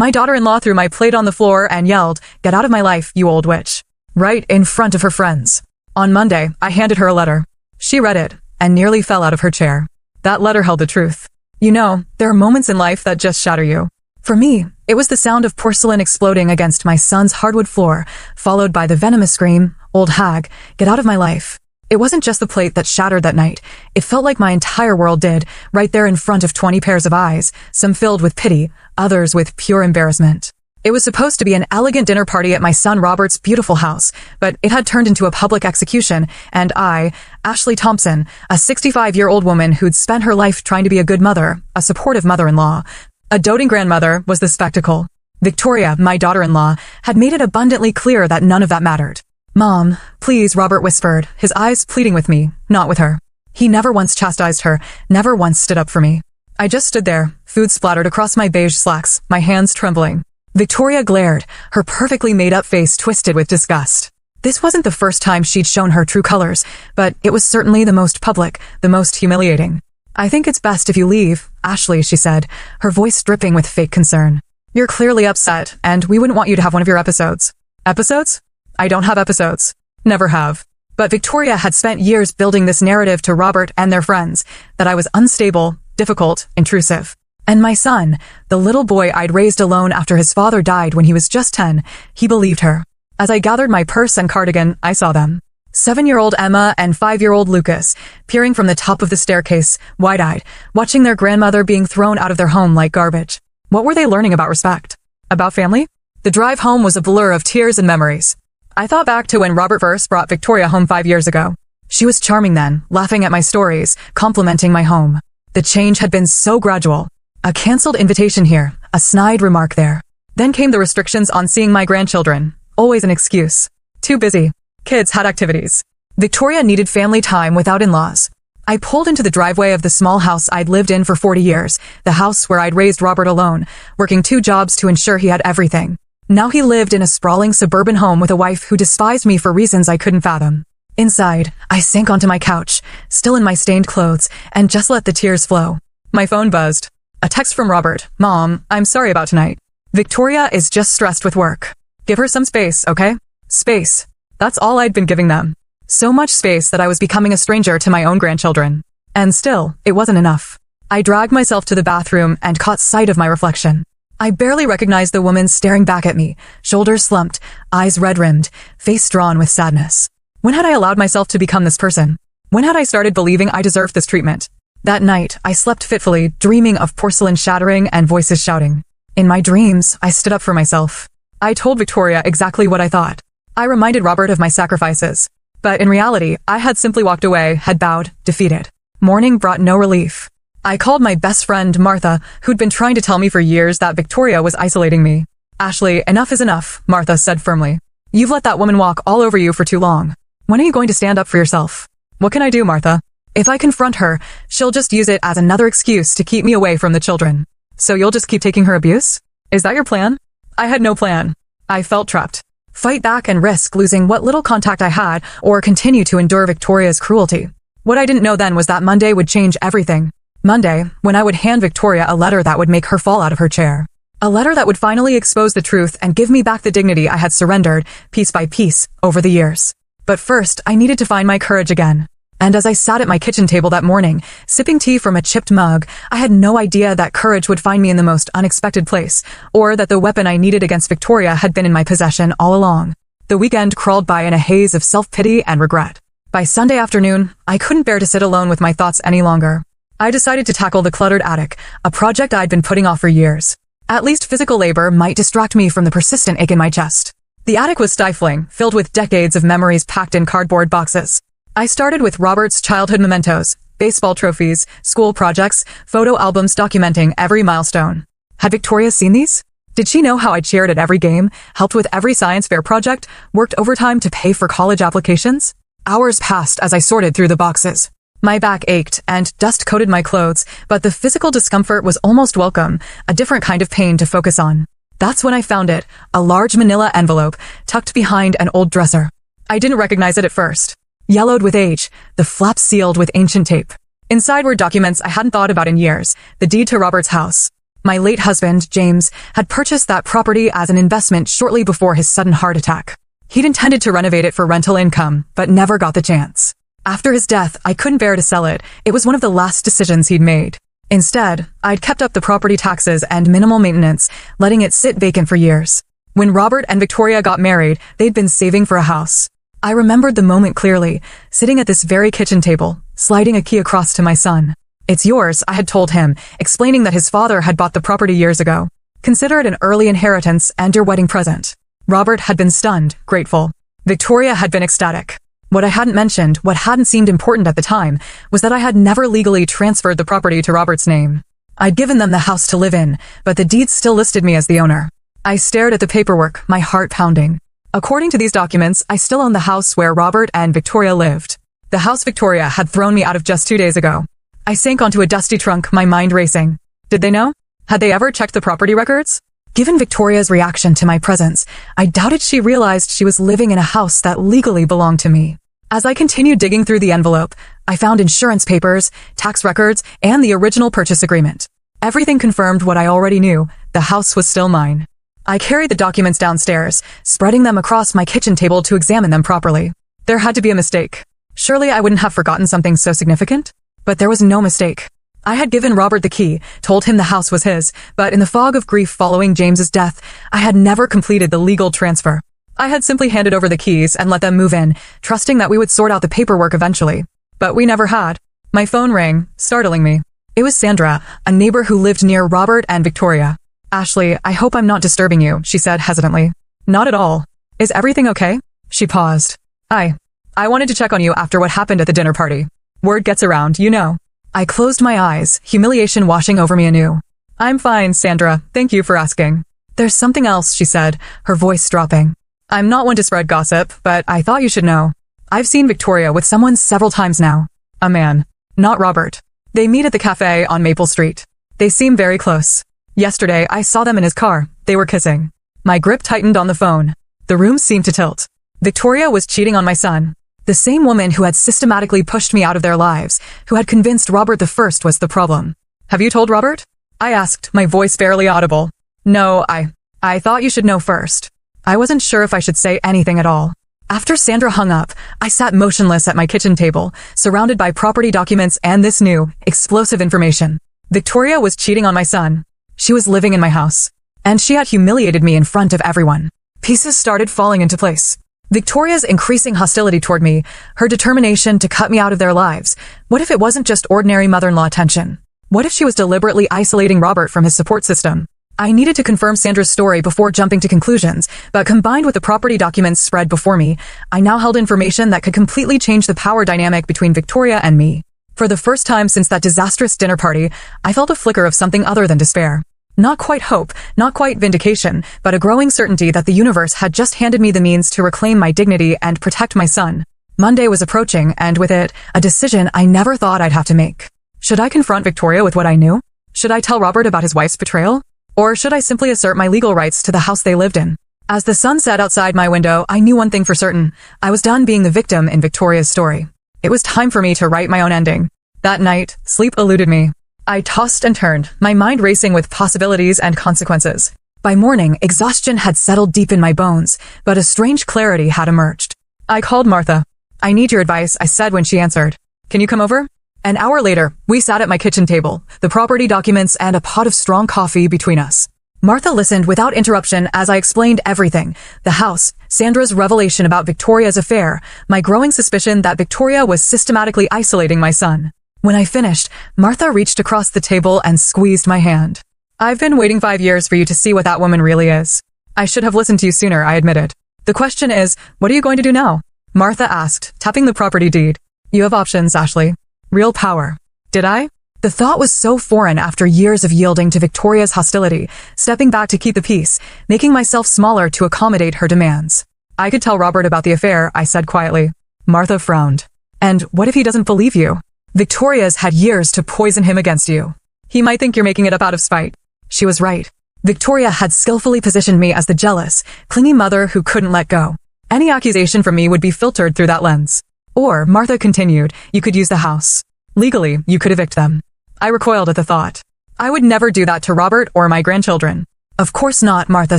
My daughter-in-law threw my plate on the floor and yelled, "Get out of my life, you old witch." Right in front of her friends. On Monday, I handed her a letter. She read it and nearly fell out of her chair. That letter held the truth. You know, there are moments in life that just shatter you. For me, it was the sound of porcelain exploding against my son's hardwood floor, followed by the venomous scream, "Old hag, get out of my life." It wasn't just the plate that shattered that night. It felt like my entire world did, right there in front of 20 pairs of eyes, some filled with pity, others with pure embarrassment. It was supposed to be an elegant dinner party at my son Robert's beautiful house, but it had turned into a public execution, and I, Ashley Thompson, a 65-year-old woman who'd spent her life trying to be a good mother, a supportive mother-in-law, a doting grandmother, was the spectacle. Victoria, my daughter-in-law, had made it abundantly clear that none of that mattered. "Mom, please," Robert whispered, his eyes pleading with me, not with her. He never once chastised her, never once stood up for me. I just stood there, food splattered across my beige slacks, my hands trembling. Victoria glared, her perfectly made-up face twisted with disgust. This wasn't the first time she'd shown her true colors, but it was certainly the most public, the most humiliating. "I think it's best if you leave, Ashley," she said, her voice dripping with fake concern. "You're clearly upset, and we wouldn't want you to have one of your episodes." Episodes? I don't have episodes. Never have. But Victoria had spent years building this narrative to Robert and their friends, that I was unstable, difficult, intrusive. And my son, the little boy I'd raised alone after his father died when he was just 10, he believed her. As I gathered my purse and cardigan, I saw them. 7-year-old Emma and 5-year-old Lucas, peering from the top of the staircase, wide-eyed, watching their grandmother being thrown out of their home like garbage. What were they learning about respect? About family? The drive home was a blur of tears and memories. I thought back to when Robert first brought Victoria home 5 years ago. She was charming then, laughing at my stories, complimenting my home. The change had been so gradual. A cancelled invitation here, a snide remark there. Then came the restrictions on seeing my grandchildren. Always an excuse. Too busy. Kids had activities. Victoria needed family time without in-laws. I pulled into the driveway of the small house I'd lived in for 40 years, the house where I'd raised Robert alone, working 2 jobs to ensure he had everything. Now he lived in a sprawling suburban home with a wife who despised me for reasons I couldn't fathom. Inside, I sank onto my couch, still in my stained clothes, and just let the tears flow. My phone buzzed. A text from Robert. "Mom, I'm sorry about tonight. Victoria is just stressed with work. Give her some space, okay?" Space. That's all I'd been giving them. So much space that I was becoming a stranger to my own grandchildren. And still, it wasn't enough. I dragged myself to the bathroom and caught sight of my reflection. I barely recognized the woman staring back at me, shoulders slumped, eyes red-rimmed, face drawn with sadness. When had I allowed myself to become this person? When had I started believing I deserved this treatment? That night, I slept fitfully, dreaming of porcelain shattering and voices shouting. In my dreams, I stood up for myself. I told Victoria exactly what I thought. I reminded Robert of my sacrifices. But in reality, I had simply walked away, had bowed, defeated. Morning brought no relief. I called my best friend, Martha, who'd been trying to tell me for years that Victoria was isolating me. "Ashley, enough is enough," Martha said firmly. "You've let that woman walk all over you for too long. When are you going to stand up for yourself?" "What can I do, Martha? If I confront her, she'll just use it as another excuse to keep me away from the children. So you'll just keep taking her abuse? Is that your plan?" I had no plan. I felt trapped. Fight back and risk losing what little contact I had, or continue to endure Victoria's cruelty. What I didn't know then was that Monday would change everything. Monday, when I would hand Victoria a letter that would make her fall out of her chair. A letter that would finally expose the truth and give me back the dignity I had surrendered, piece by piece, over the years. But first, I needed to find my courage again. And as I sat at my kitchen table that morning, sipping tea from a chipped mug, I had no idea that courage would find me in the most unexpected place, or that the weapon I needed against Victoria had been in my possession all along. The weekend crawled by in a haze of self-pity and regret. By Sunday afternoon, I couldn't bear to sit alone with my thoughts any longer. I decided to tackle the cluttered attic, a project I'd been putting off for years. At least physical labor might distract me from the persistent ache in my chest. The attic was stifling, filled with decades of memories packed in cardboard boxes. I started with Robert's childhood mementos, baseball trophies, school projects, photo albums documenting every milestone. Had Victoria seen these? Did she know how I cheered at every game, helped with every science fair project, worked overtime to pay for college applications? Hours passed as I sorted through the boxes. My back ached and dust coated my clothes, but the physical discomfort was almost welcome, a different kind of pain to focus on. That's when I found it, a large manila envelope tucked behind an old dresser. I didn't recognize it at first. Yellowed with age, the flap sealed with ancient tape. Inside were documents I hadn't thought about in years, the deed to Robert's house. My late husband, James, had purchased that property as an investment shortly before his sudden heart attack. He'd intended to renovate it for rental income, but never got the chance. After his death, I couldn't bear to sell it. It was one of the last decisions he'd made. Instead, I'd kept up the property taxes and minimal maintenance, letting it sit vacant for years. When Robert and Victoria got married, they'd been saving for a house. I remembered the moment clearly, sitting at this very kitchen table, sliding a key across to my son. "It's yours," I had told him, explaining that his father had bought the property years ago. "Consider it an early inheritance and your wedding present." Robert had been stunned, grateful. Victoria had been ecstatic. What I hadn't mentioned, what hadn't seemed important at the time, was that I had never legally transferred the property to Robert's name. I'd given them the house to live in, but the deeds still listed me as the owner. I stared at the paperwork, my heart pounding. According to these documents, I still own the house where Robert and Victoria lived. The house Victoria had thrown me out of just 2 days ago. I sank onto a dusty trunk, my mind racing. Did they know? Had they ever checked the property records? Given Victoria's reaction to my presence, I doubted she realized she was living in a house that legally belonged to me. As I continued digging through the envelope, I found insurance papers, tax records, and the original purchase agreement. Everything confirmed what I already knew: the house was still mine. I carried the documents downstairs, spreading them across my kitchen table to examine them properly. There had to be a mistake. Surely I wouldn't have forgotten something so significant? But there was no mistake. I had given Robert the key, told him the house was his, but in the fog of grief following James's death, I had never completed the legal transfer. I had simply handed over the keys and let them move in, trusting that we would sort out the paperwork eventually. But we never had. My phone rang, startling me. It was Sandra, a neighbor who lived near Robert and Victoria. "Ashley, I hope I'm not disturbing you," she said hesitantly. "Not at all. Is everything okay?" She paused. I wanted to check on you after what happened at the dinner party. Word gets around, you know." I closed my eyes, humiliation washing over me anew. "I'm fine, Sandra. Thank you for asking." "There's something else," she said, her voice dropping. "I'm not one to spread gossip, but I thought you should know. I've seen Victoria with someone several times now. A man. Not Robert. They meet at the cafe on Maple Street. They seem very close. Yesterday, I saw them in his car. They were kissing." My grip tightened on the phone. The room seemed to tilt. Victoria was cheating on my son. The same woman who had systematically pushed me out of their lives, who had convinced Robert I was the problem. "Have you told Robert?" I asked, my voice barely audible. "No, I thought you should know first." I wasn't sure if I should say anything at all. After Sandra hung up, I sat motionless at my kitchen table, surrounded by property documents and this new, explosive information. Victoria was cheating on my son. She was living in my house. And she had humiliated me in front of everyone. Pieces started falling into place. Victoria's increasing hostility toward me, her determination to cut me out of their lives. What if it wasn't just ordinary mother-in-law attention? What if she was deliberately isolating Robert from his support system? I needed to confirm Sandra's story before jumping to conclusions, but combined with the property documents spread before me, I now held information that could completely change the power dynamic between Victoria and me. For the first time since that disastrous dinner party, I felt a flicker of something other than despair. Not quite hope, not quite vindication, but a growing certainty that the universe had just handed me the means to reclaim my dignity and protect my son. Monday was approaching, and with it, a decision I never thought I'd have to make. Should I confront Victoria with what I knew? Should I tell Robert about his wife's betrayal? Or should I simply assert my legal rights to the house they lived in? As the sun set outside my window, I knew one thing for certain. I was done being the victim in Victoria's story. It was time for me to write my own ending. That night, sleep eluded me. I tossed and turned, my mind racing with possibilities and consequences. By morning, exhaustion had settled deep in my bones, but a strange clarity had emerged. I called Martha. "I need your advice," I said when she answered. "Can you come over?" An hour later, we sat at my kitchen table, the property documents and a pot of strong coffee between us. Martha listened without interruption as I explained everything: the house, Sandra's revelation about Victoria's affair, my growing suspicion that Victoria was systematically isolating my son. When I finished, Martha reached across the table and squeezed my hand. "I've been waiting 5 years for you to see what that woman really is. I should have listened to you sooner," I admitted. "The question is, what are you going to do now?" Martha asked, tapping the property deed. "You have options, Ashley. Real power." Did I? The thought was so foreign after years of yielding to Victoria's hostility, stepping back to keep the peace, making myself smaller to accommodate her demands. "I could tell Robert about the affair," I said quietly. Martha frowned. "And what if he doesn't believe you? Victoria's had years to poison him against you. He might think you're making it up out of spite." She was right. Victoria had skillfully positioned me as the jealous, clingy mother who couldn't let go. Any accusation from me would be filtered through that lens. Or, Martha continued, you could use the house. Legally, you could evict them. I recoiled at the thought. I would never do that to Robert or my grandchildren. Of course not, Martha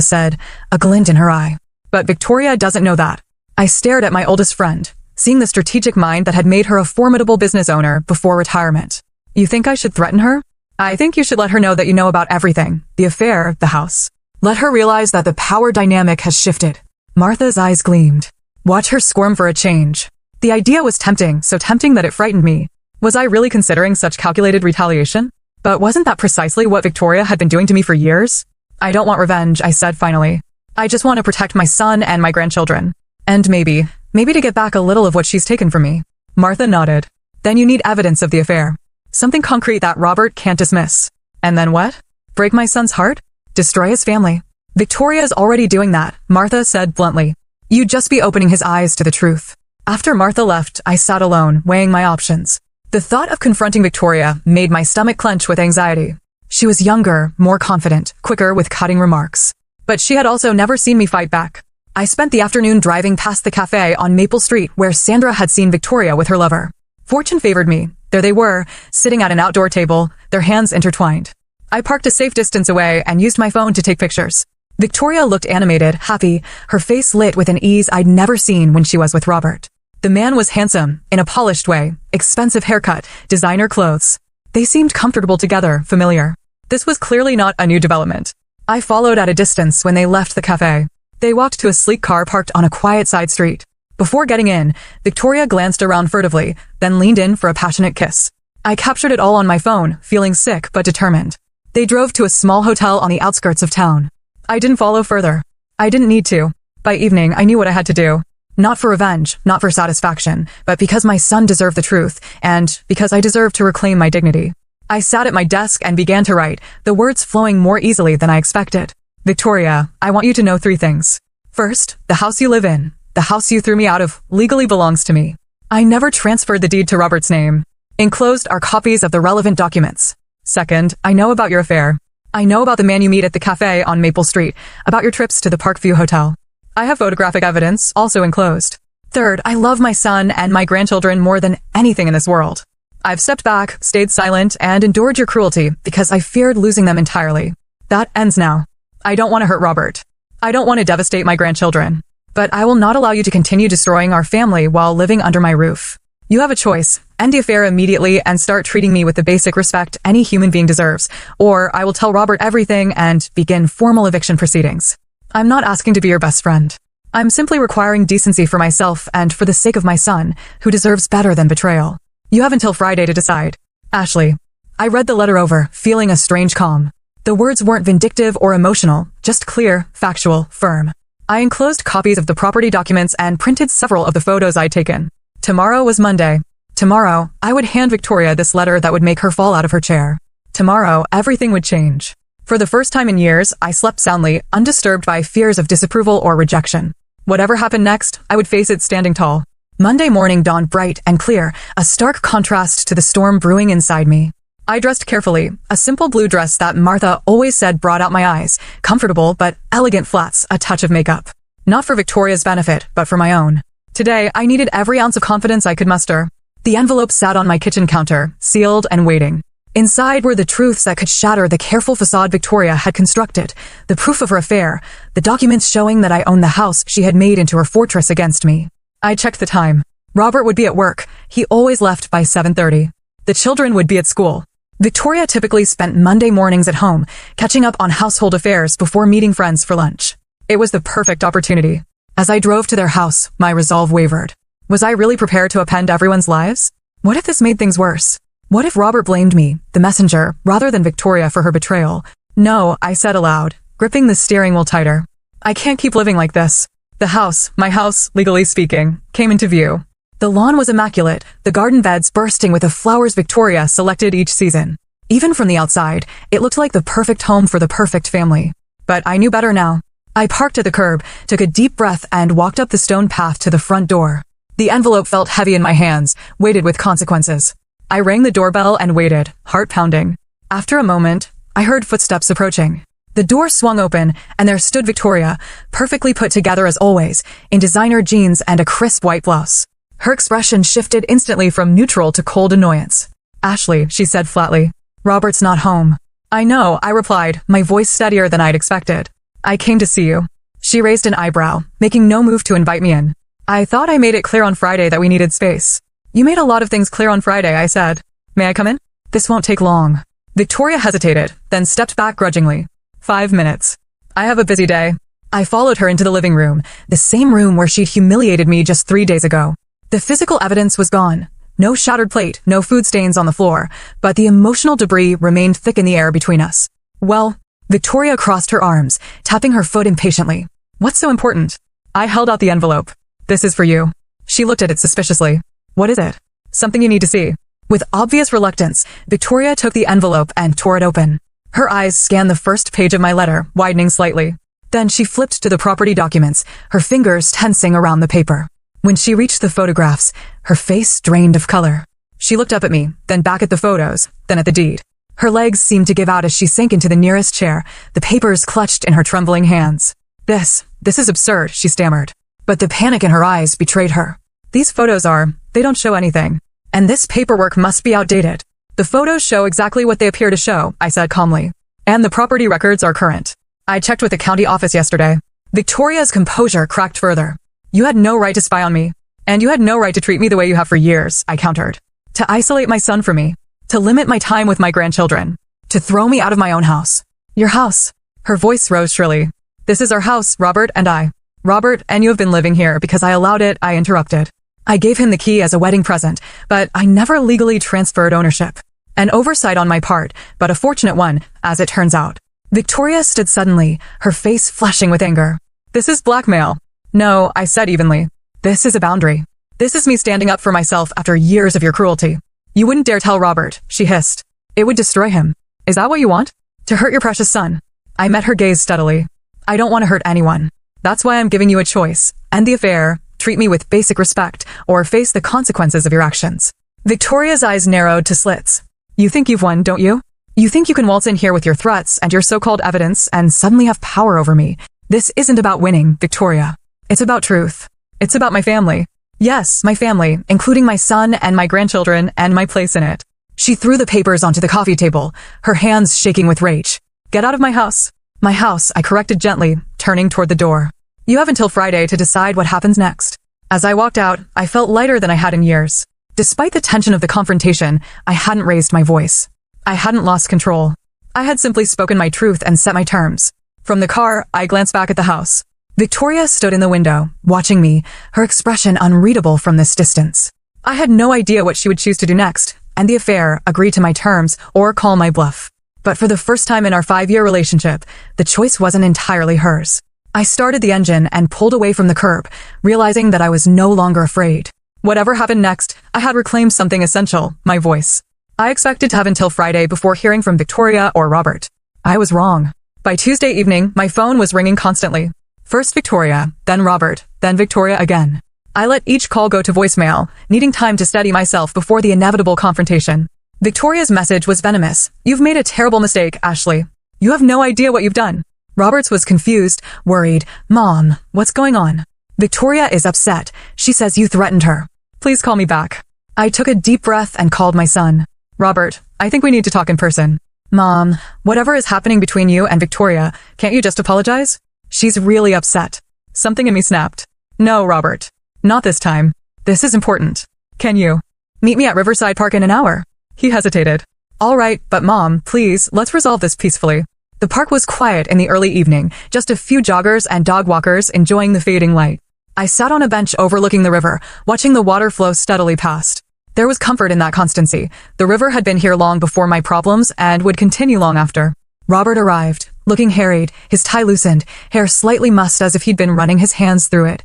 said, a glint in her eye. But Victoria doesn't know that. I stared at my oldest friend, seeing the strategic mind that had made her a formidable business owner before retirement. You think I should threaten her? I think you should let her know that you know about everything, the affair, the house. Let her realize that the power dynamic has shifted. Martha's eyes gleamed. Watch her squirm for a change. The idea was tempting, so tempting that it frightened me. Was I really considering such calculated retaliation? But wasn't that precisely what Victoria had been doing to me for years? I don't want revenge, I said finally. I just want to protect my son and my grandchildren. And maybe to get back a little of what she's taken from me. Martha nodded. Then you need evidence of the affair. Something concrete that Robert can't dismiss. And then what? Break my son's heart? Destroy his family? Victoria's already doing that, Martha said bluntly. You'd just be opening his eyes to the truth. After Martha left, I sat alone, weighing my options. The thought of confronting Victoria made my stomach clench with anxiety. She was younger, more confident, quicker with cutting remarks. But she had also never seen me fight back. I spent the afternoon driving past the cafe on Maple Street where Sandra had seen Victoria with her lover. Fortune favored me. There they were, sitting at an outdoor table, their hands intertwined. I parked a safe distance away and used my phone to take pictures. Victoria looked animated, happy, her face lit with an ease I'd never seen when she was with Robert. The man was handsome, in a polished way, expensive haircut, designer clothes. They seemed comfortable together, familiar. This was clearly not a new development. I followed at a distance when they left the cafe. They walked to a sleek car parked on a quiet side street. Before getting in, Victoria glanced around furtively, then leaned in for a passionate kiss. I captured it all on my phone, feeling sick but determined. They drove to a small hotel on the outskirts of town. I didn't follow further. I didn't need to. By evening, I knew what I had to do. Not for revenge, not for satisfaction, but because my son deserved the truth, and because I deserved to reclaim my dignity. I sat at my desk and began to write, the words flowing more easily than I expected. Victoria, I want you to know 3 things. First, the house you live in, the house you threw me out of, legally belongs to me. I never transferred the deed to Robert's name. Enclosed are copies of the relevant documents. Second, I know about your affair. I know about the man you meet at the cafe on Maple Street, about your trips to the Parkview Hotel. I have photographic evidence, also enclosed. Third, I love my son and my grandchildren more than anything in this world. I've stepped back, stayed silent, and endured your cruelty because I feared losing them entirely. That ends now. I don't want to hurt Robert. I don't want to devastate my grandchildren. But I will not allow you to continue destroying our family while living under my roof. You have a choice. End the affair immediately and start treating me with the basic respect any human being deserves, or I will tell Robert everything and begin formal eviction proceedings. I'm not asking to be your best friend. I'm simply requiring decency for myself and for the sake of my son, who deserves better than betrayal. You have until Friday to decide. Ashley. I read the letter over, feeling a strange calm. The words weren't vindictive or emotional, just clear, factual, firm. I enclosed copies of the property documents and printed several of the photos I'd taken. Tomorrow was Monday. Tomorrow, I would hand Victoria this letter that would make her fall out of her chair. Tomorrow, everything would change. For the first time in years, I slept soundly, undisturbed by fears of disapproval or rejection. Whatever happened next, I would face it standing tall. Monday morning dawned bright and clear, a stark contrast to the storm brewing inside me. I dressed carefully, a simple blue dress that Martha always said brought out my eyes, comfortable but elegant flats, a touch of makeup. Not for Victoria's benefit, but for my own. Today, I needed every ounce of confidence I could muster. The envelope sat on my kitchen counter, sealed and waiting. Inside were the truths that could shatter the careful facade Victoria had constructed, the proof of her affair, the documents showing that I owned the house she had made into her fortress against me. I checked the time. Robert would be at work. He always left by 7:30. The children would be at school. Victoria typically spent Monday mornings at home, catching up on household affairs before meeting friends for lunch. It was the perfect opportunity. As I drove to their house, my resolve wavered. Was I really prepared to upend everyone's lives? What if this made things worse? What if Robert blamed me, the messenger, rather than Victoria for her betrayal? No, I said aloud, gripping the steering wheel tighter. I can't keep living like this. The house, my house, legally speaking, came into view. The lawn was immaculate, the garden beds bursting with the flowers Victoria selected each season. Even from the outside, it looked like the perfect home for the perfect family. But I knew better now. I parked at the curb, took a deep breath and walked up the stone path to the front door. The envelope felt heavy in my hands, weighted with consequences. I rang the doorbell and waited, heart pounding. After a moment, I heard footsteps approaching. The door swung open, and there stood Victoria, perfectly put together as always, in designer jeans and a crisp white blouse. Her expression shifted instantly from neutral to cold annoyance. Ashley, she said flatly. Robert's not home. I know, I replied, my voice steadier than I'd expected. I came to see you. She raised an eyebrow, making no move to invite me in. I thought I made it clear on Friday that we needed space. You made a lot of things clear on Friday, I said. May I come in? This won't take long. Victoria hesitated, then stepped back grudgingly. 5 minutes. I have a busy day. I followed her into the living room, the same room where she'd humiliated me just 3 days ago. The physical evidence was gone. No shattered plate, no food stains on the floor, but the emotional debris remained thick in the air between us. Well, Victoria crossed her arms, tapping her foot impatiently. What's so important? I held out the envelope. This is for you. She looked at it suspiciously. What is it? Something you need to see. With obvious reluctance, Victoria took the envelope and tore it open. Her eyes scanned the first page of my letter, widening slightly. Then she flipped to the property documents, her fingers tensing around the paper. When she reached the photographs, her face drained of color. She looked up at me, then back at the photos, then at the deed. Her legs seemed to give out as she sank into the nearest chair, the papers clutched in her trembling hands. This is absurd, she stammered. But the panic in her eyes betrayed her. These photos they don't show anything. And this paperwork must be outdated. The photos show exactly what they appear to show, I said calmly. And the property records are current. I checked with the county office yesterday. Victoria's composure cracked further. You had no right to spy on me. And you had no right to treat me the way you have for years, I countered. To isolate my son from me. To limit my time with my grandchildren. To throw me out of my own house. Your house. Her voice rose shrilly. This is our house, Robert and I. Robert, and you have been living here because I allowed it, I interrupted. I gave him the key as a wedding present, but I never legally transferred ownership. An oversight on my part, but a fortunate one, as it turns out. Victoria stood suddenly, her face flushing with anger. This is blackmail. No, I said evenly. This is a boundary. This is me standing up for myself after years of your cruelty. You wouldn't dare tell Robert, she hissed. It would destroy him. Is that what you want? To hurt your precious son? I met her gaze steadily. I don't want to hurt anyone. That's why I'm giving you a choice. End the affair, treat me with basic respect, or face the consequences of your actions. Victoria's eyes narrowed to slits. You think you've won, don't you? You think you can waltz in here with your threats and your so-called evidence and suddenly have power over me. This isn't about winning, Victoria. It's about truth. It's about my family. Yes, my family, including my son and my grandchildren and my place in it. She threw the papers onto the coffee table, her hands shaking with rage. Get out of my house. My house, I corrected gently, turning toward the door. You have until Friday to decide what happens next. As I walked out, I felt lighter than I had in years. Despite the tension of the confrontation, I hadn't raised my voice. I hadn't lost control. I had simply spoken my truth and set my terms. From the car, I glanced back at the house. Victoria stood in the window, watching me, her expression unreadable from this distance. I had no idea what she would choose to do next, and the affair, agree to my terms, or call my bluff. But for the first time in our 5-year relationship, the choice wasn't entirely hers. I started the engine and pulled away from the curb, realizing that I was no longer afraid. Whatever happened next, I had reclaimed something essential, my voice. I expected to have until Friday before hearing from Victoria or Robert. I was wrong. By Tuesday evening, my phone was ringing constantly. First Victoria, then Robert, then Victoria again. I let each call go to voicemail, needing time to steady myself before the inevitable confrontation. Victoria's message was venomous. You've made a terrible mistake, Ashley. You have no idea what you've done. Roberts was confused, worried. Mom, what's going on? Victoria is upset. She says you threatened her. Please call me back. I took a deep breath and called my son. Robert, I think we need to talk in person. Mom, whatever is happening between you and Victoria, can't you just apologize? She's really upset. Something in me snapped. No, Robert. Not this time. This is important. Can you meet me at Riverside Park in an hour? He hesitated. All right, but Mom, please, let's resolve this peacefully. The park was quiet in the early evening, just a few joggers and dog walkers enjoying the fading light. I sat on a bench overlooking the river, watching the water flow steadily past. There was comfort in that constancy. The river had been here long before my problems and would continue long after. Robert arrived, looking harried, his tie loosened, hair slightly mussed as if he'd been running his hands through it.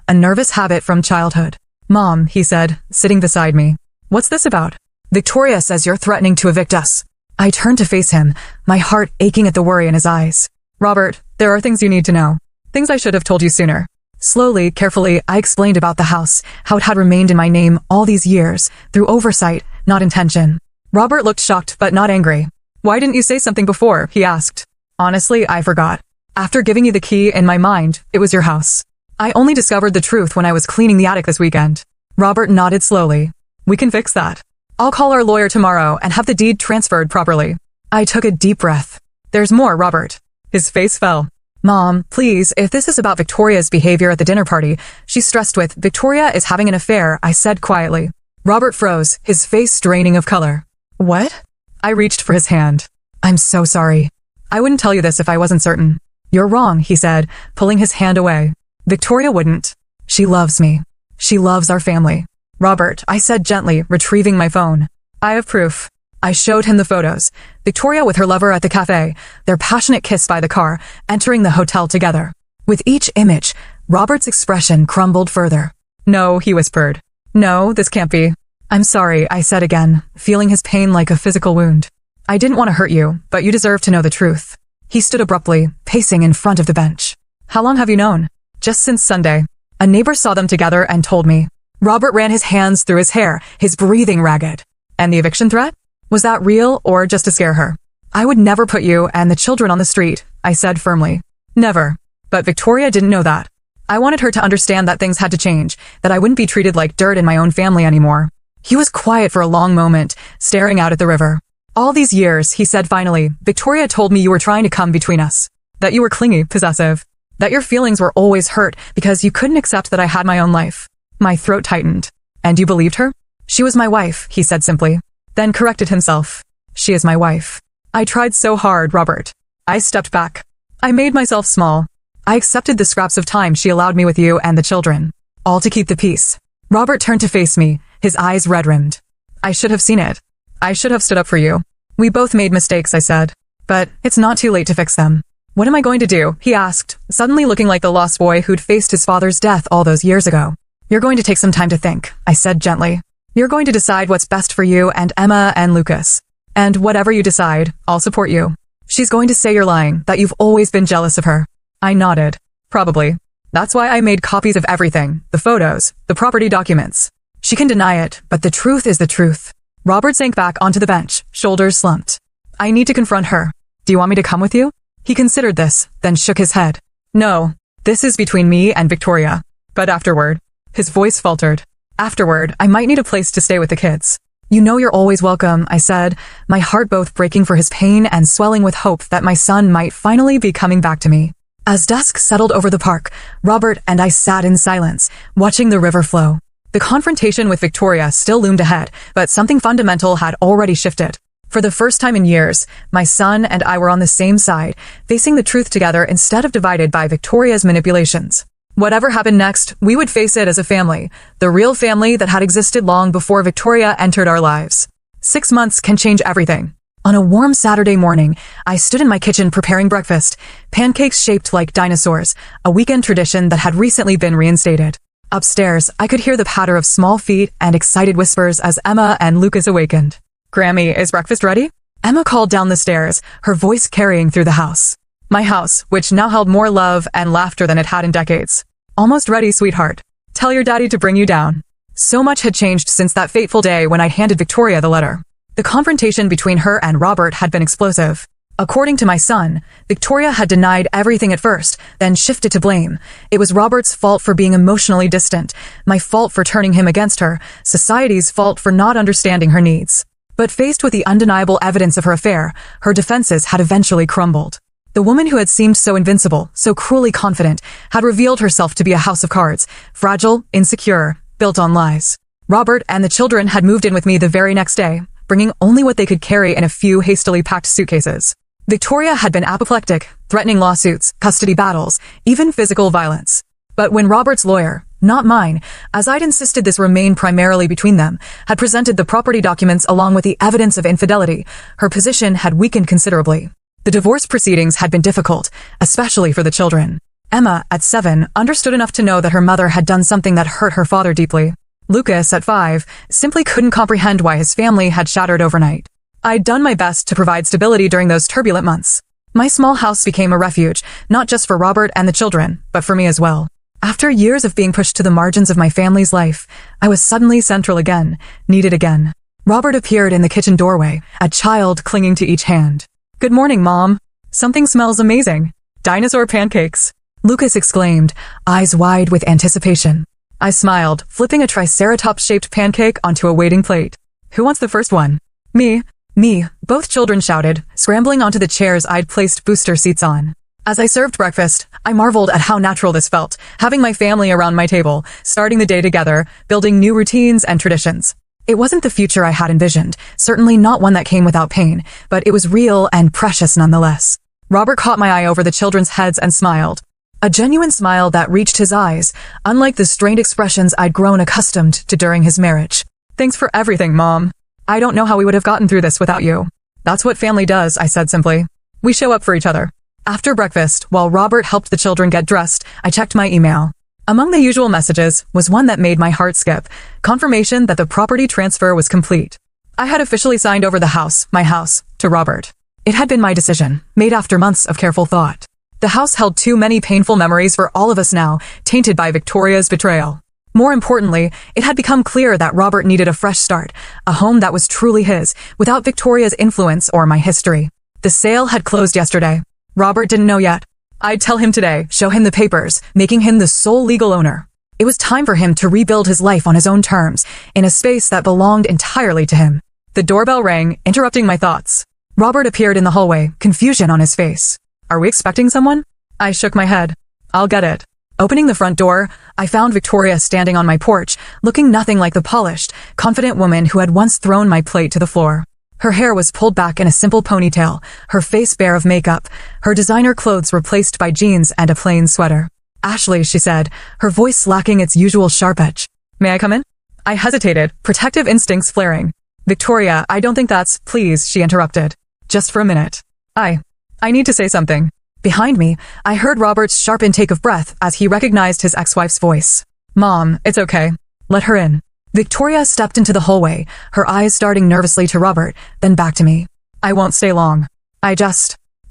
A nervous habit from childhood. Mom, he said, sitting beside me. What's this about? Victoria says you're threatening to evict us. I turned to face him, my heart aching at the worry in his eyes. Robert, there are things you need to know. Things I should have told you sooner. Slowly, carefully, I explained about the house, how it had remained in my name all these years, through oversight, not intention. Robert looked shocked but not angry. Why didn't you say something before? He asked. Honestly, I forgot. After giving you the key, in my mind, it was your house. I only discovered the truth when I was cleaning the attic this weekend. Robert nodded slowly. We can fix that. I'll call our lawyer tomorrow and have the deed transferred properly. I took a deep breath. There's more, Robert. His face fell. Mom, please, if this is about Victoria's behavior at the dinner party, she's stressed with, Victoria is having an affair, I said quietly. Robert froze, his face draining of color. What? I reached for his hand. I'm so sorry. I wouldn't tell you this if I wasn't certain. You're wrong, he said, pulling his hand away. Victoria wouldn't. She loves me. She loves our family. Robert, I said gently, retrieving my phone. I have proof. I showed him the photos. Victoria with her lover at the cafe, their passionate kiss by the car, entering the hotel together. With each image, Robert's expression crumbled further. No, he whispered. No, this can't be. I'm sorry, I said again, feeling his pain like a physical wound. I didn't want to hurt you, but you deserve to know the truth. He stood abruptly, pacing in front of the bench. How long have you known? Just since Sunday. A neighbor saw them together and told me. Robert ran his hands through his hair, his breathing ragged. And the eviction threat? Was that real or just to scare her? I would never put you and the children on the street, I said firmly. Never. But Victoria didn't know that. I wanted her to understand that things had to change, that I wouldn't be treated like dirt in my own family anymore. He was quiet for a long moment, staring out at the river. All these years, he said finally, Victoria told me you were trying to come between us. That you were clingy, possessive. That your feelings were always hurt because you couldn't accept that I had my own life. My throat tightened. And you believed her? She was my wife, he said simply. Then corrected himself. She is my wife. I tried so hard, Robert. I stepped back. I made myself small. I accepted the scraps of time she allowed me with you and the children. All to keep the peace. Robert turned to face me, his eyes red-rimmed. I should have seen it. I should have stood up for you. We both made mistakes, I said. But it's not too late to fix them. What am I going to do? He asked, suddenly looking like the lost boy who'd faced his father's death all those years ago. You're going to take some time to think, I said gently. You're going to decide what's best for you and Emma and Lucas. And whatever you decide, I'll support you. She's going to say you're lying, that you've always been jealous of her. I nodded. Probably. That's why I made copies of everything, the photos, the property documents. She can deny it, but the truth is the truth. Robert sank back onto the bench, shoulders slumped. I need to confront her. Do you want me to come with you? He considered this, then shook his head. No, this is between me and Victoria. But afterward, his voice faltered. Afterward, I might need a place to stay with the kids. You know you're always welcome, I said, my heart both breaking for his pain and swelling with hope that my son might finally be coming back to me. As dusk settled over the park, Robert and I sat in silence, watching the river flow. The confrontation with Victoria still loomed ahead, but something fundamental had already shifted. For the first time in years, my son and I were on the same side, facing the truth together instead of divided by Victoria's manipulations. Whatever happened next, we would face it as a family, the real family that had existed long before Victoria entered our lives. 6 months can change everything. On a warm Saturday morning, I stood in my kitchen preparing breakfast, pancakes shaped like dinosaurs, a weekend tradition that had recently been reinstated. Upstairs, I could hear the patter of small feet and excited whispers as Emma and Lucas awakened. Grammy, is breakfast ready? Emma called down the stairs, her voice carrying through the house. My house, which now held more love and laughter than it had in decades. Almost ready, sweetheart. Tell your daddy to bring you down. So much had changed since that fateful day when I'd handed Victoria the letter. The confrontation between her and Robert had been explosive. According to my son, Victoria had denied everything at first, then shifted to blame. It was Robert's fault for being emotionally distant, my fault for turning him against her, society's fault for not understanding her needs. But faced with the undeniable evidence of her affair, her defenses had eventually crumbled. The woman who had seemed so invincible, so cruelly confident, had revealed herself to be a house of cards, fragile, insecure, built on lies. Robert and the children had moved in with me the very next day, bringing only what they could carry in a few hastily packed suitcases. Victoria had been apoplectic, threatening lawsuits, custody battles, even physical violence. But when Robert's lawyer, not mine, as I'd insisted this remain primarily between them, had presented the property documents along with the evidence of infidelity, her position had weakened considerably. The divorce proceedings had been difficult, especially for the children. Emma, at 7, understood enough to know that her mother had done something that hurt her father deeply. Lucas, at 5, simply couldn't comprehend why his family had shattered overnight. I'd done my best to provide stability during those turbulent months. My small house became a refuge, not just for Robert and the children, but for me as well. After years of being pushed to the margins of my family's life, I was suddenly central again, needed again. Robert appeared in the kitchen doorway, a child clinging to each hand. Good morning, Mom. Something smells amazing. Dinosaur pancakes. Lucas exclaimed, eyes wide with anticipation. I smiled, flipping a triceratops-shaped pancake onto a waiting plate. Who wants the first one? Me. Me, both children shouted, scrambling onto the chairs I'd placed booster seats on. As I served breakfast, I marveled at how natural this felt, having my family around my table, starting the day together, building new routines and traditions. It wasn't the future I had envisioned, certainly not one that came without pain, but it was real and precious nonetheless. Robert caught my eye over the children's heads and smiled. A genuine smile that reached his eyes, unlike the strained expressions I'd grown accustomed to during his marriage. Thanks for everything, Mom. I don't know how we would have gotten through this without you. That's what family does, I said simply. We show up for each other. After breakfast, while Robert helped the children get dressed, I checked my email. Among the usual messages was one that made my heart skip, confirmation that the property transfer was complete. I had officially signed over the house, my house, to Robert. It had been my decision, made after months of careful thought. The house held too many painful memories for all of us now, tainted by Victoria's betrayal. More importantly, it had become clear that Robert needed a fresh start, a home that was truly his, without Victoria's influence or my history. The sale had closed yesterday. Robert didn't know yet. I'd tell him today, show him the papers, making him the sole legal owner. It was time for him to rebuild his life on his own terms, in a space that belonged entirely to him. The doorbell rang, interrupting my thoughts. Robert appeared in the hallway, confusion on his face. Are we expecting someone? I shook my head. I'll get it. Opening the front door, I found Victoria standing on my porch, looking nothing like the polished, confident woman who had once thrown my plate to the floor. Her hair was pulled back in a simple ponytail, her face bare of makeup, her designer clothes replaced by jeans and a plain sweater. Ashley, she said, her voice lacking its usual sharp edge. May I come in? I hesitated, protective instincts flaring. Victoria, I don't think that's, please, she interrupted. Just for a minute. I need to say something. Behind me, I heard Robert's sharp intake of breath as he recognized his ex-wife's voice. Mom, it's okay. Let her in. Victoria stepped into the hallway, her eyes darting nervously to Robert, then back to me. I won't stay long.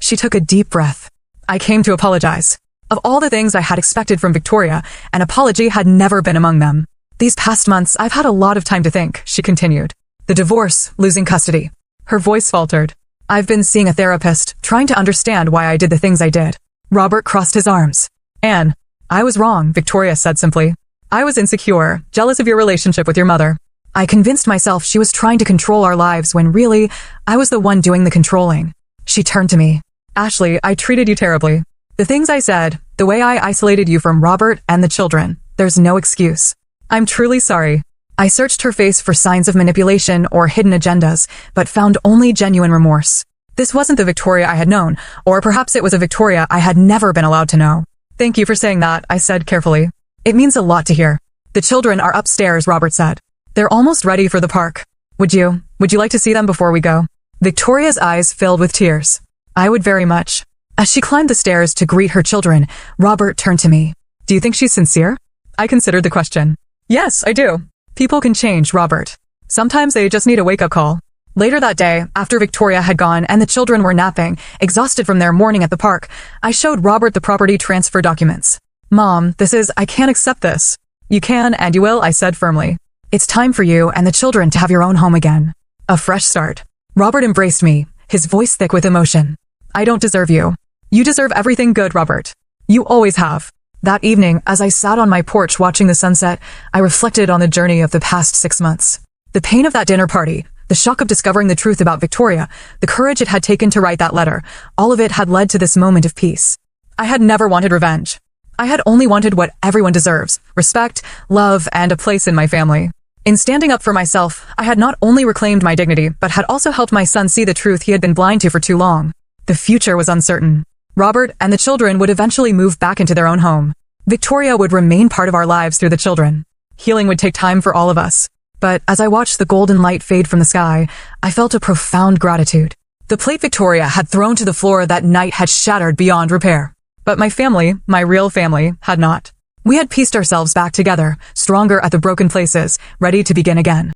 She took a deep breath. I came to apologize. Of all the things I had expected from Victoria, an apology had never been among them. These past months, I've had a lot of time to think, she continued. The divorce, losing custody. Her voice faltered. I've been seeing a therapist, trying to understand why I did the things I did. Robert crossed his arms. Anne, I was wrong, Victoria said simply. I was insecure, jealous of your relationship with your mother. I convinced myself she was trying to control our lives when really, I was the one doing the controlling. She turned to me. Ashley, I treated you terribly. The things I said, the way I isolated you from Robert and the children, there's no excuse. I'm truly sorry. I searched her face for signs of manipulation or hidden agendas, but found only genuine remorse. This wasn't the Victoria I had known, or perhaps it was a Victoria I had never been allowed to know. Thank you for saying that, I said carefully. It means a lot to hear. The children are upstairs, Robert said. They're almost ready for the park. Would you like to see them before we go? Victoria's eyes filled with tears. I would very much. As she climbed the stairs to greet her children, Robert turned to me. Do you think she's sincere? I considered the question. Yes, I do. People can change, Robert. Sometimes they just need a wake-up call. Later that day, after Victoria had gone and the children were napping, exhausted from their morning at the park, I showed Robert the property transfer documents. Mom, I can't accept this. You can and you will, I said firmly. It's time for you and the children to have your own home again. A fresh start. Robert embraced me, his voice thick with emotion. I don't deserve you. You deserve everything good, Robert. You always have. That evening, as I sat on my porch watching the sunset, I reflected on the journey of the past 6 months. The pain of that dinner party, the shock of discovering the truth about Victoria, the courage it had taken to write that letter, all of it had led to this moment of peace. I had never wanted revenge. I had only wanted what everyone deserves, respect, love, and a place in my family. In standing up for myself, I had not only reclaimed my dignity, but had also helped my son see the truth he had been blind to for too long. The future was uncertain. Robert and the children would eventually move back into their own home. Victoria would remain part of our lives through the children. Healing would take time for all of us. But as I watched the golden light fade from the sky, I felt a profound gratitude. The plate Victoria had thrown to the floor that night had shattered beyond repair. But my family, my real family, had not. We had pieced ourselves back together, stronger at the broken places, ready to begin again.